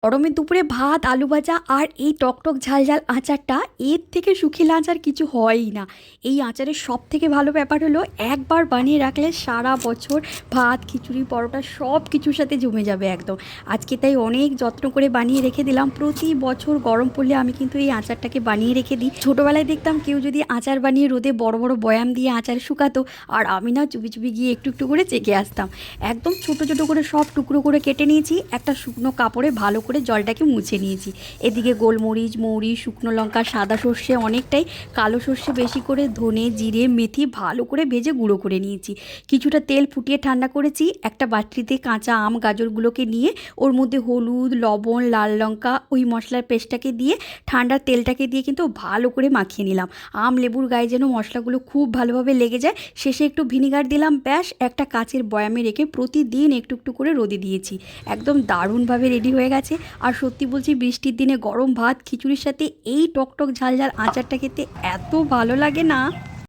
গরমের দুপুরে ভাত আলু ভাজা আর এই টকটক ঝাল ঝাল আচারটা, এর থেকে শুকিয়ে আচার কিছু হয়ই না। এই আচারের সব থেকে ভালো ব্যাপার হলো একবার বানিয়ে রাখলে সারা বছর ভাত খিচুড়ি পরোটা সব কিছুর সাথে জমে যাবে একদম। আজকে তাই অনেক যত্ন করে বানিয়ে রেখে দিলাম। প্রতি বছর গরম পড়লে আমি কিন্তু এই আচারটাকে বানিয়ে রেখে দিই। ছোটোবেলায় দেখতাম কেউ যদি আচার বানিয়ে রোদে বড় বড় বয়াম দিয়ে আচার শুকাতো, আর আমি না চুপি চুপি গিয়ে একটু একটু করে চেখে আসতাম। একদম ছোট ছোট করে সব টুকরো করে কেটে নিয়েছি, একটা শুকনো কাপড়ে ভালো করে জলটাকে মুছে নিয়েছি। এদিকে গোলমরিচ মৌরি শুকনো লঙ্কা সাদা সর্ষে অনেকটাই, কালো সর্ষে বেশি করে, ধনে জিরে মেথি ভালো করে ভেজে গুঁড়ো করে নিয়েছি। কিছুটা তেল ফুটিয়ে ঠান্ডা করেছি। একটা বাটিতে কাঁচা আম গাজরগুলোকে নিয়ে ওর মধ্যে হলুদ লবণ লাল লঙ্কা ওই মশলার পেস্টটাকে দিয়ে ঠান্ডা তেলটাকে দিয়ে কিন্তু ভালো করে মাখিয়ে নিলাম। আম লেবুর গায়ে যেন মশলাগুলো খুব ভালোভাবে লেগে যায়। শেষে একটু ভিনিগার দিলাম, ব্যাস একটা কাচের বয়ামে রেখে প্রতিদিন একটু একটু করে রোদে দিয়েছি। একদম দারুণভাবে রেডি হয়ে গেছে। আর সত্যি বলছি, বৃষ্টির দিনে গরম ভাত খিচুড়ির সাথে এই টকটক ঝাল ঝাল আচারটা খেতে এত ভালো লাগে না।